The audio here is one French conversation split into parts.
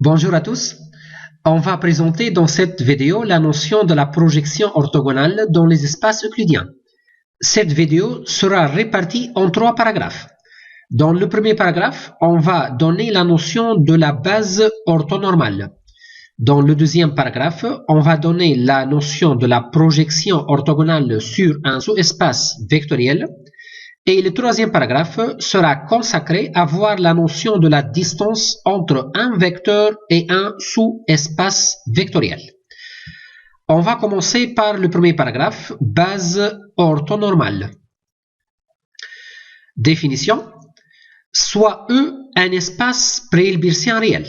Bonjour à tous. On va présenter dans cette vidéo la notion de la projection orthogonale dans les espaces euclidiens. Cette vidéo sera répartie en 3 paragraphes. Dans le premier paragraphe, on va donner la notion de la base orthonormale. Dans le deuxième paragraphe, on va donner la notion de la projection orthogonale sur un sous-espace vectoriel. Et le troisième paragraphe sera consacré à voir la notion de la distance entre un vecteur et un sous-espace vectoriel. On va commencer par le premier paragraphe, base orthonormale. Définition. Soit E un espace pré-hilbersien réel,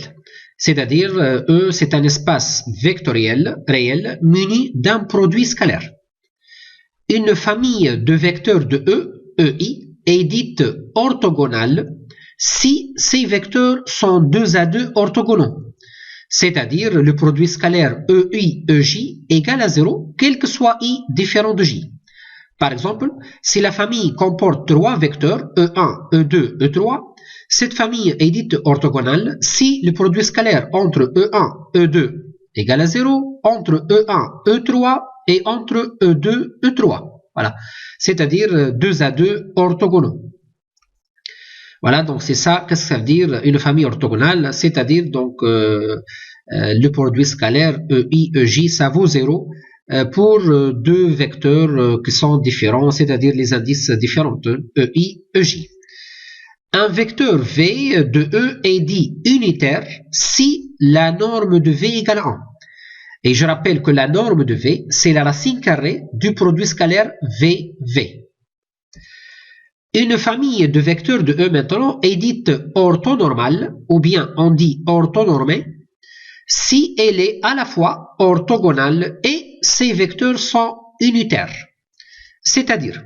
c'est-à-dire E c'est un espace vectoriel réel muni d'un produit scalaire. Une famille de vecteurs de E EI est dite orthogonale si ces vecteurs sont 2 à 2 orthogonaux, c'est-à-dire le produit scalaire EI, EJ égale à 0, quel que soit I différent de J. Par exemple, si la famille comporte 3 vecteurs E1, E2, E3, cette famille est dite orthogonale si le produit scalaire entre E1, E2 égale à 0, entre E1, E3 et entre E2, E3. Voilà, c'est-à-dire 2 à 2 orthogonaux. Voilà, donc c'est ça, qu'est-ce que ça veut dire une famille orthogonale, c'est-à-dire donc le produit scalaire EI, EJ, ça vaut 0 pour deux vecteurs qui sont différents, c'est-à-dire les indices différents, EI, EJ. Un vecteur V de E est dit unitaire si la norme de V égale 1. Et je rappelle que la norme de V, c'est la racine carrée du produit scalaire VV. Une famille de vecteurs de E maintenant est dite orthonormale, ou bien on dit orthonormée, si elle est à la fois orthogonale et ses vecteurs sont unitaires. C'est-à-dire,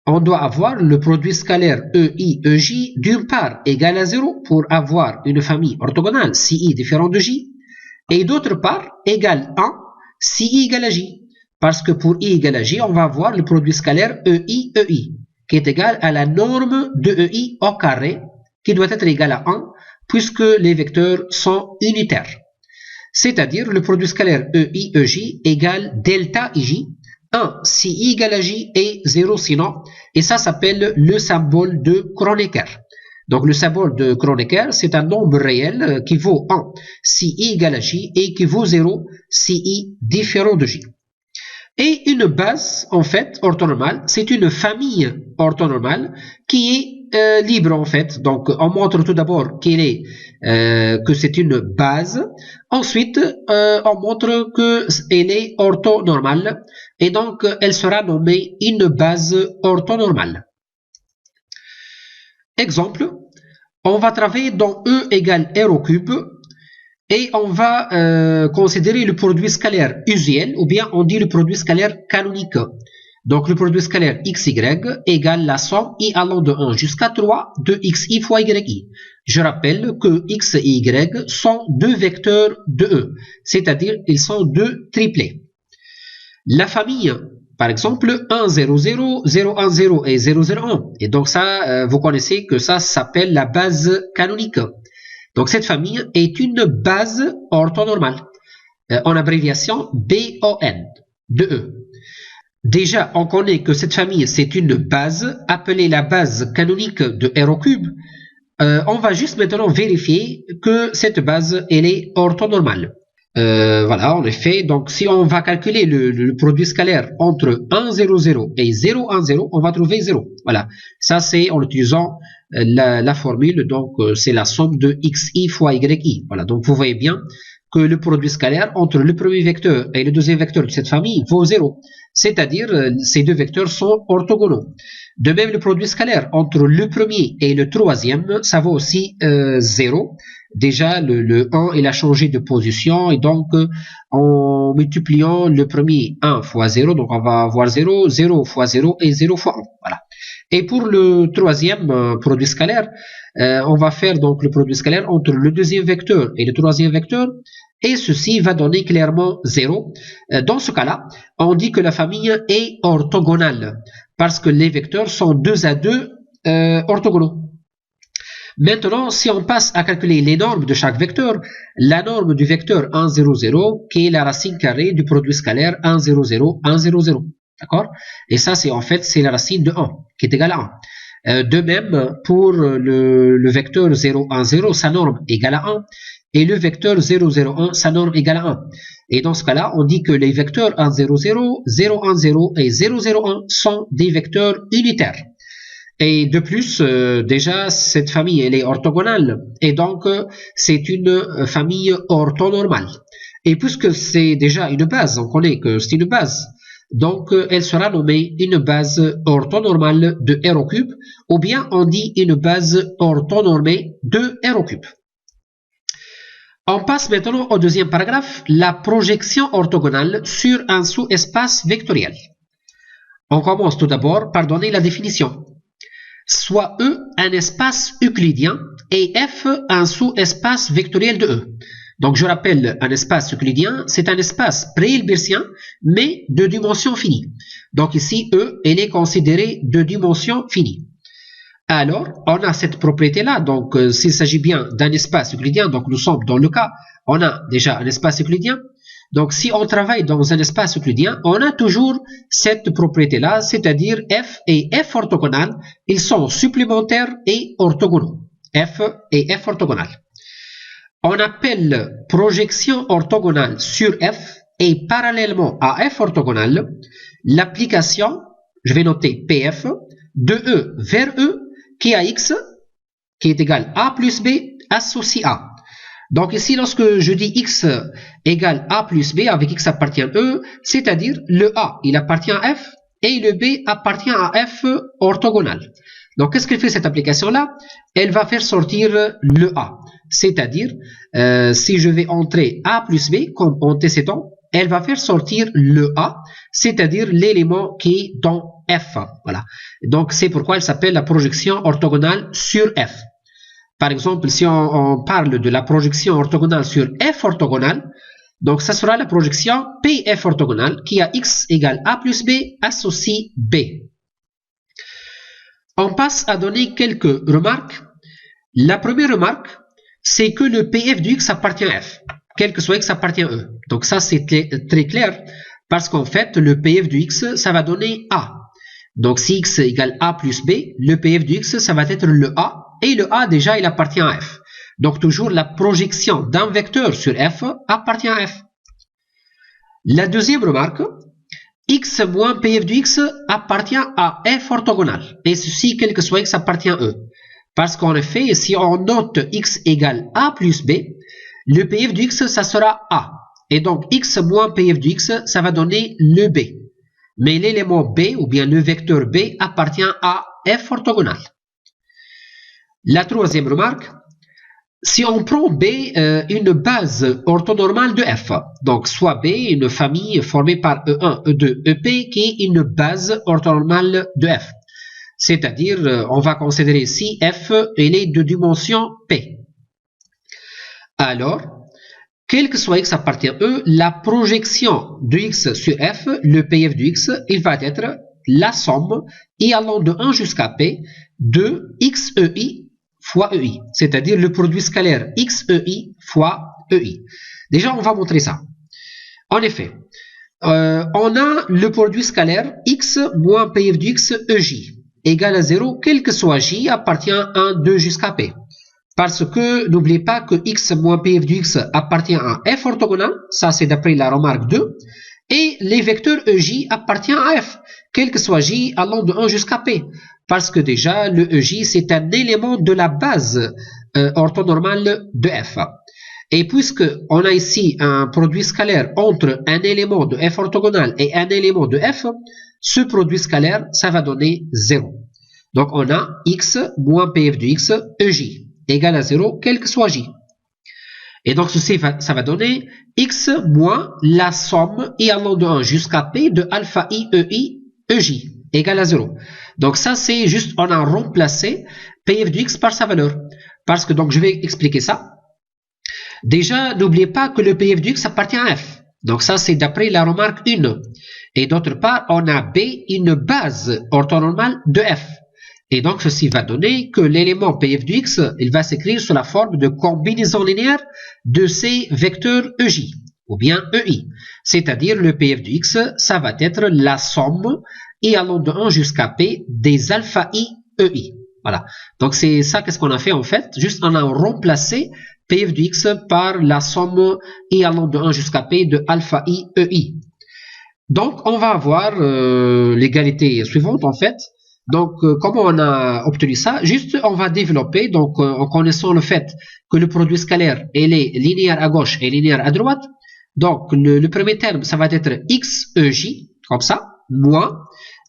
on doit avoir le produit scalaire EI, EJ d'une part égal à 0 pour avoir une famille orthogonale si I différent de J, et d'autre part égale 1 si I égale à J. Parce que pour I égale à J, on va avoir le produit scalaire EI, EI, qui est égal à la norme de EI au carré, qui doit être égal à 1, puisque les vecteurs sont unitaires. C'est-à-dire le produit scalaire EI, EJ égale delta IJ, 1 si I égale à J et 0 sinon, et ça s'appelle le symbole de Kronecker. Donc le symbole de Kronecker, c'est un nombre réel qui vaut 1 si I égale à J et qui vaut 0 si I différent de J. Et une base, en fait, orthonormale, c'est une famille orthonormale qui est libre, en fait. Donc on montre tout d'abord que c'est une base. Ensuite, on montre qu'elle est orthonormale et donc elle sera nommée une base orthonormale. Exemple, on va travailler dans E égale R au cube et on va considérer le produit scalaire usuel ou bien on dit le produit scalaire canonique. Donc le produit scalaire xy égale la somme i allant de 1 jusqu'à 3 de xi fois yi. Je rappelle que x et y sont deux vecteurs de E, c'est-à-dire ils sont deux triplets. La famille, par exemple, 1, 0, 0, 0, 1, 0 et 0, 0, 1. Et donc ça, vous connaissez que ça s'appelle la base canonique. Donc cette famille est une base orthonormale, en abréviation BON, de E. Déjà, on connaît que cette famille, c'est une base, appelée la base canonique de R au cube. On va juste maintenant vérifier que cette base, elle est orthonormale. Voilà, en effet, donc si on va calculer le produit scalaire entre 1, 0, 0 et 0, 1, 0, on va trouver 0. Voilà, ça c'est en utilisant la formule, donc c'est la somme de xi fois yi. Voilà, donc vous voyez bien que le produit scalaire entre le premier vecteur et le deuxième vecteur de cette famille vaut 0. C'est-à-dire, ces deux vecteurs sont orthogonaux. De même, le produit scalaire entre le premier et le troisième, ça vaut aussi 0. Déjà, le 1, il a changé de position, et donc, en multipliant le premier 1 fois 0, donc on va avoir 0, 0 fois 0 et 0 fois 1. Voilà. Et pour le troisième produit scalaire, on va faire donc le produit scalaire entre le deuxième vecteur et le troisième vecteur, et ceci va donner clairement 0. Dans ce cas-là, on dit que la famille est orthogonale, parce que les vecteurs sont 2 à 2 orthogonaux. Maintenant, si on passe à calculer les normes de chaque vecteur, la norme du vecteur 1, 0, 0, qui est la racine carrée du produit scalaire 1, 0, 0, 1, 0, 0. D'accord? Et ça, c'est en fait, c'est la racine de 1, qui est égale à 1. De même, pour le vecteur 0, 1, 0, sa norme égale à 1. Et le vecteur 0, 0, 1, sa norme égale à 1. Et dans ce cas-là, on dit que les vecteurs 1, 0, 0, 0, 1, 0 et 0, 0, 1 sont des vecteurs unitaires. Et de plus, déjà, cette famille, elle est orthogonale. Et donc, c'est une famille orthonormale. Et puisque c'est déjà une base, on connaît que c'est une base, donc elle sera nommée une base orthonormale de R au cube, ou bien on dit une base orthonormée de R au cube. On passe maintenant au deuxième paragraphe, la projection orthogonale sur un sous-espace vectoriel. On commence tout d'abord par donner la définition. Soit E un espace euclidien et F un sous-espace vectoriel de E. Donc je rappelle, un espace euclidien, c'est un espace pré-hilbersien, mais de dimension finie. Donc ici, E, elle est considérée de dimension finie. Alors, on a cette propriété-là, donc s'il s'agit bien d'un espace euclidien, donc nous sommes dans le cas, on a déjà un espace euclidien. Donc si on travaille dans un espace euclidien, on a toujours cette propriété-là, c'est-à-dire F et F orthogonales, ils sont supplémentaires et orthogonaux. F et F orthogonales. On appelle projection orthogonale sur F et parallèlement à F orthogonale, l'application, je vais noter PF, de E vers E, qui a X, qui est égal à plus B, associé A. Donc ici, lorsque je dis X égale A plus B, avec X appartient E, c'est-à-dire le A, il appartient à F, et le B appartient à F orthogonal. Donc qu'est-ce que fait cette application-là? Elle va faire sortir le A. C'est-à-dire, si je vais entrer A plus B, comme antécédent, elle va faire sortir le A, c'est-à-dire l'élément qui est dans F. Voilà. Donc c'est pourquoi elle s'appelle la projection orthogonale sur F. Par exemple, si on parle de la projection orthogonale sur F orthogonale, donc ça sera la projection PF orthogonale qui a X égale A plus B associé B. On passe à donner quelques remarques. La première remarque, c'est que le PF du X appartient à F, quel que soit X appartient à E. Donc ça c'est très clair, parce qu'en fait, le PF du X, ça va donner A. Donc si X égale A plus B, le PF du X, ça va être le A, et le A déjà, il appartient à F. Donc toujours la projection d'un vecteur sur F appartient à F. La deuxième remarque, X moins PF du X appartient à F orthogonal, et ceci, quel que soit X, appartient à E. Parce qu'en effet, si on note X égale A plus B, le PF du X, ça sera A. Et donc, X moins PF du X, ça va donner le B. Mais l'élément B, ou bien le vecteur B, appartient à F orthogonal. La troisième remarque, si on prend B une base orthonormale de F, donc soit B une famille formée par E1, E2, EP qui est une base orthonormale de F. C'est-à-dire, on va considérer si F elle est de dimension P. Alors, quel que soit X appartient à E, la projection de X sur F, le PF du X, il va être la somme, et allant de 1 jusqu'à P, de XEI fois EI, c'est-à-dire le produit scalaire XEI fois EI. Déjà, on va montrer ça. En effet, on a le produit scalaire X moins PF du X EJ égale à 0, quel que soit J appartient à 1, 2 jusqu'à P. Parce que n'oubliez pas que X moins PF du X appartient à F orthogonal, ça c'est d'après la remarque 2, et les vecteurs EJ appartiennent à F, quel que soit J allant de 1 jusqu'à P. Parce que déjà, le EJ, c'est un élément de la base orthonormale de F. Et puisque on a ici un produit scalaire entre un élément de F orthogonal et un élément de F, ce produit scalaire, ça va donner 0. Donc, on a X moins PF du X EJ égale à 0, quel que soit J. Et donc, ceci, ça va donner X moins la somme et allant de 1 jusqu'à P de alpha I EI EJ égale à 0. Donc ça, c'est juste, on a remplacé PF du X par sa valeur. Parce que, donc, je vais expliquer ça. Déjà, n'oubliez pas que le PF du X appartient à F. Donc ça, c'est d'après la remarque 1. Et d'autre part, on a B, une base orthonormale de F. Et donc, ceci va donner que l'élément PF de x, il va s'écrire sous la forme de combinaison linéaire de ces vecteurs EJ, ou bien EI. C'est-à-dire, le PF de x, ça va être la somme i allant de 1 jusqu'à p des alpha i EI. Voilà. Donc, c'est ça qu'est-ce qu'on a fait en fait. Juste, on a remplacé PF de x par la somme i allant de 1 jusqu'à p de alpha i EI. Donc, on va avoir l'égalité suivante en fait. Donc, comment on a obtenu ça? Juste, on va développer, donc, en connaissant le fait que le produit scalaire, il est linéaire à gauche et linéaire à droite. Donc, le premier terme, ça va être XEJ, comme ça, moins.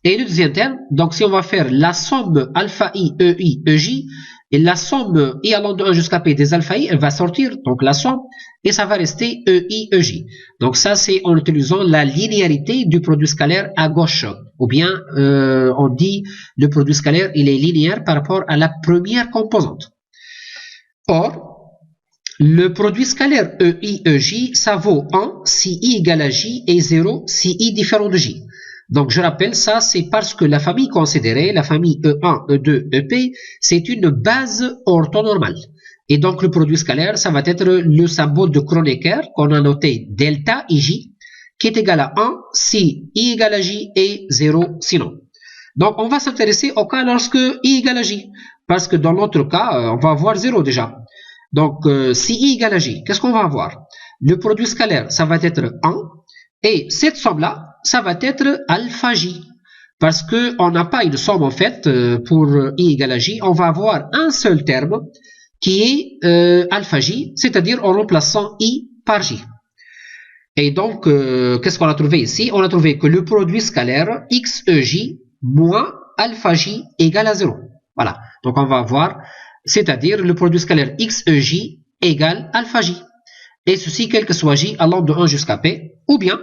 Et le deuxième terme, donc, si on va faire la somme alpha I, EI, EJ, et la somme I allant de 1 jusqu'à P des alpha I, elle va sortir, donc la somme, et ça va rester EI, EJ. Donc ça, c'est en utilisant la linéarité du produit scalaire à gauche. Ou bien, on dit, le produit scalaire, il est linéaire par rapport à la première composante. Or, le produit scalaire EI, EJ, ça vaut 1 si I égale à J et 0 si I différent de J. Donc, je rappelle ça, c'est parce que la famille considérée, la famille E1, E2, EP, c'est une base orthonormale. Et donc, le produit scalaire, ça va être le symbole de Kronecker qu'on a noté delta IJ, qui est égal à 1 si I égale à J et 0 sinon. Donc, on va s'intéresser au cas lorsque I égale à J, parce que dans l'autre cas, on va avoir 0 déjà. Donc, si I égale à J, qu'est-ce qu'on va avoir? Le produit scalaire, ça va être 1, et cette somme-là, ça va être alpha J. Parce qu'on n'a pas une somme en fait pour I égale à J. On va avoir un seul terme qui est alpha J, c'est-à-dire en remplaçant I par J. Et donc, qu'est-ce qu'on a trouvé ici? On a trouvé que le produit scalaire XEJ moins alpha J égale à 0. Voilà. Donc, on va avoir, c'est-à-dire le produit scalaire XEJ égale alpha J. Et ceci, quel que soit J allant de 1 jusqu'à P, ou bien,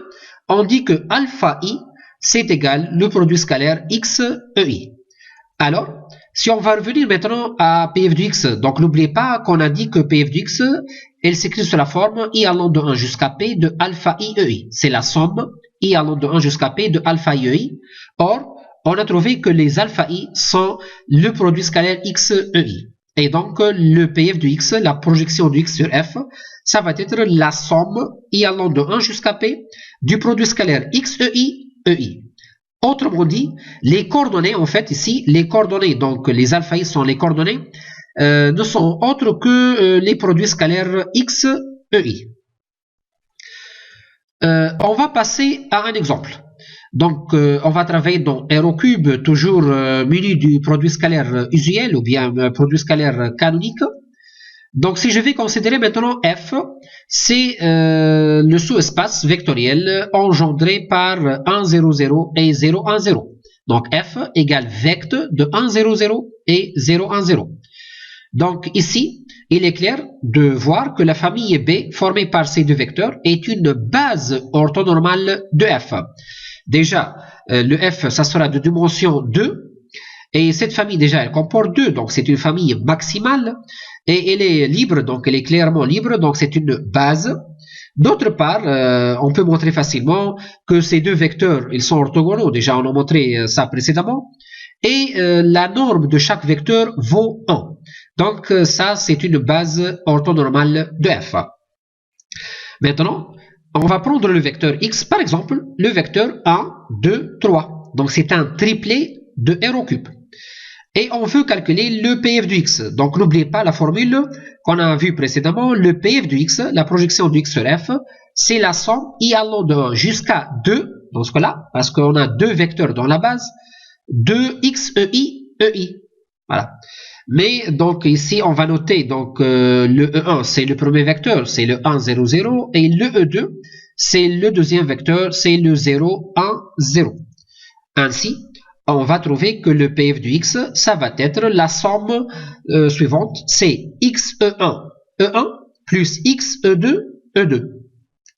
on dit que alpha I, c'est égal le produit scalaire XEI. Alors, si on va revenir maintenant à PF de x, donc n'oubliez pas qu'on a dit que PF de x, elle s'écrit sous la forme I allant de 1 jusqu'à P de alpha IEI. C'est la somme I allant de 1 jusqu'à P de alpha IEI. Or, on a trouvé que les alpha I sont le produit scalaire XEI. Et donc, le PF de x, la projection de x sur f, ça va être la somme I allant de 1 jusqu'à P du produit scalaire XEI, EI. Autrement dit, les coordonnées, en fait, ici, les coordonnées, donc les alpha I sont les coordonnées, ne sont autres que les produits scalaires XEI. On va passer à un exemple. Donc, on va travailler dans R au cube, toujours muni du produit scalaire usuel ou bien produit scalaire canonique. Donc, si je vais considérer maintenant F, c'est le sous-espace vectoriel engendré par 1, 0, 0 et 0, 1, 0. Donc, F égale vect de 1, 0, 0 et 0, 1, 0. Donc, ici, il est clair de voir que la famille B formée par ces deux vecteurs est une base orthonormale de F. Déjà, le F, ça sera de dimension 2. Et cette famille, déjà, elle comporte 2. Donc, c'est une famille maximale. Et elle est libre, donc elle est clairement libre. Donc, c'est une base. D'autre part, on peut montrer facilement que ces deux vecteurs, ils sont orthogonaux. Déjà, on a montré ça précédemment. Et la norme de chaque vecteur vaut 1. Donc, ça, c'est une base orthonormale de F. Maintenant, on va prendre le vecteur x, par exemple, le vecteur 1, 2, 3. Donc, c'est un triplet de R au cube. Et on veut calculer le PF de x. Donc, n'oubliez pas la formule qu'on a vue précédemment. Le PF de x, la projection de x sur f, c'est la somme I allant de 1 jusqu'à 2, dans ce cas-là, parce qu'on a deux vecteurs dans la base, de XEI, EI. Voilà. Mais donc ici, on va noter donc le E1, c'est le premier vecteur, c'est le 1, 0, 0. Et le E2, c'est le deuxième vecteur, c'est le 0, 1, 0. Ainsi, on va trouver que le PF de x, ça va être la somme suivante, c'est XE1, E1 plus XE2, E2.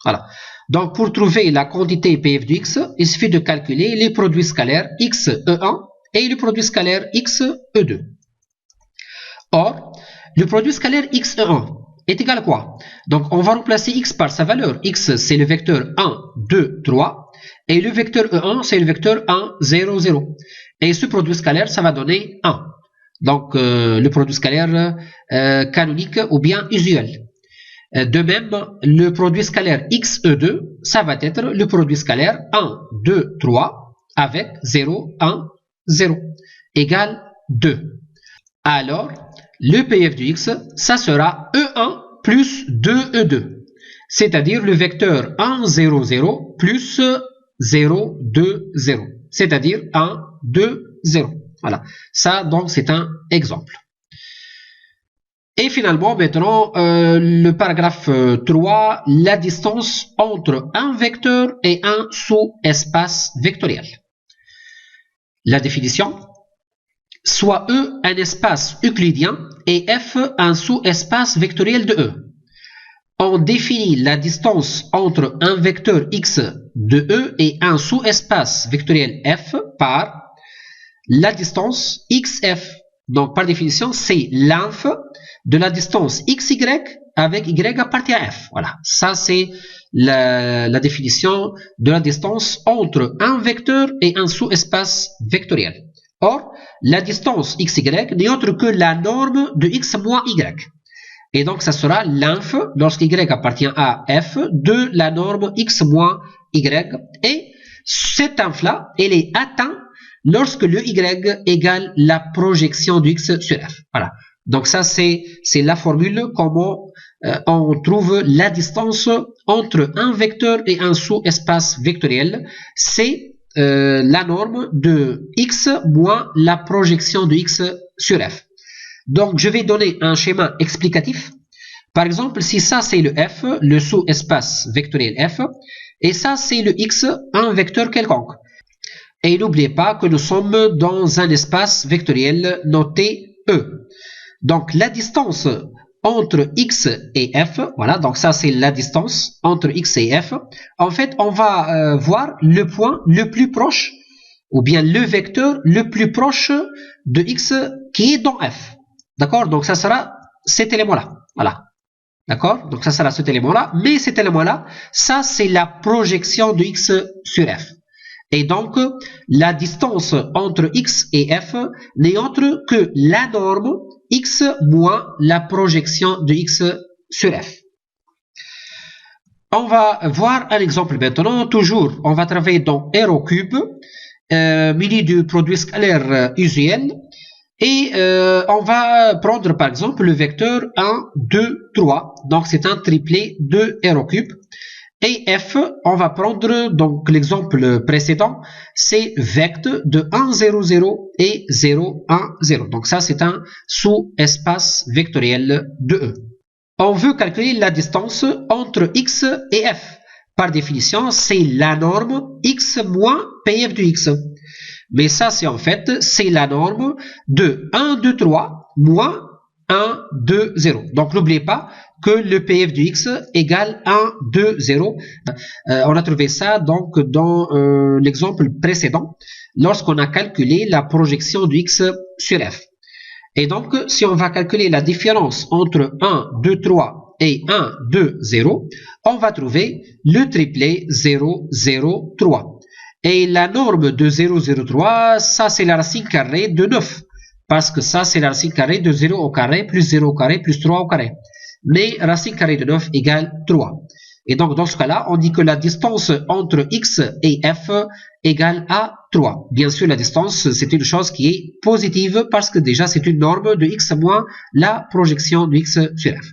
Voilà. Donc, pour trouver la quantité PF de x, il suffit de calculer les produits scalaires XE1 et le produit scalaire XE2. Or, le produit scalaire XE1 est égal à quoi? Donc, on va remplacer x par sa valeur. X, c'est le vecteur 1, 2, 3. Et le vecteur E1, c'est le vecteur 1, 0, 0. Et ce produit scalaire, ça va donner 1. Donc, le produit scalaire canonique ou bien usuel. De même, le produit scalaire XE2, ça va être le produit scalaire 1, 2, 3 avec 0, 1, 0 égale 2. Alors, le PF du X, ça sera E1 plus 2E2, c'est-à-dire le vecteur 1, 0, 0 plus 0, 2, 0, c'est-à-dire 1, 2, 0. Voilà, ça donc c'est un exemple. Et finalement, maintenant, le paragraphe 3, la distance entre un vecteur et un sous-espace vectoriel. La définition, soit E un espace euclidien et F un sous-espace vectoriel de E. On définit la distance entre un vecteur X de E et un sous-espace vectoriel F par la distance XF. Donc, par définition, c'est l'inf de la distance XY avec Y appartient à F. Voilà, ça c'est la définition de la distance entre un vecteur et un sous-espace vectoriel. Or, la distance XY n'est autre que la norme de X moins Y. Et donc, ça sera l'inf, lorsque Y appartient à F, de la norme X moins Y. Et cette inf-là, elle est atteinte lorsque le Y égale la projection de X sur F. Voilà. Donc ça, c'est la formule comment on trouve la distance entre un vecteur et un sous-espace vectoriel. C'est la norme de X moins la projection de X sur F. Donc, je vais donner un schéma explicatif. Par exemple, si ça, c'est le F, le sous-espace vectoriel F, et ça, c'est le X, un vecteur quelconque. Et n'oubliez pas que nous sommes dans un espace vectoriel noté E. Donc, la distance entre X et F, voilà, donc ça, c'est la distance entre X et F. En fait, on va voir le point le plus proche, ou bien le vecteur le plus proche de X qui est dans F. D'accord? Donc, ça sera cet élément-là. Voilà. D'accord? Donc, ça sera cet élément-là. Mais cet élément-là, ça, c'est la projection de X sur F. Et donc, la distance entre X et F n'est autre que la norme X moins la projection de X sur F. On va voir un exemple maintenant. Toujours, on va travailler dans R au cube, muni du produit scalaire usuel. Et on va prendre par exemple le vecteur 1, 2, 3. Donc, c'est un triplet de R au cube. Et F, on va prendre donc l'exemple précédent, c'est vect de 1, 0, 0 et 0, 1, 0. Donc ça, c'est un sous-espace vectoriel de E. On veut calculer la distance entre X et F. Par définition, c'est la norme X moins PF de X. Mais ça, c'est en fait, c'est la norme de 1, 2, 3 moins 1, 2, 0. Donc, n'oubliez pas que le PF de X égale 1, 2, 0. On a trouvé ça donc dans l'exemple précédent, lorsqu'on a calculé la projection de X sur F. Et donc, si on va calculer la différence entre 1, 2, 3 et 1, 2, 0, on va trouver le triplet 0, 0, 3. Et la norme de 0, 0, 3, ça c'est la racine carrée de 9. Parce que ça, c'est la racine carrée de 0 au carré, plus 0 au carré, plus 3 au carré. Mais racine carrée de 9 égale 3. Et donc, dans ce cas-là, on dit que la distance entre X et F égale à 3. Bien sûr, la distance, c'est une chose qui est positive parce que déjà, c'est une norme de X moins la projection de X sur F.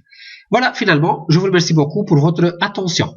Voilà, finalement, je vous remercie beaucoup pour votre attention.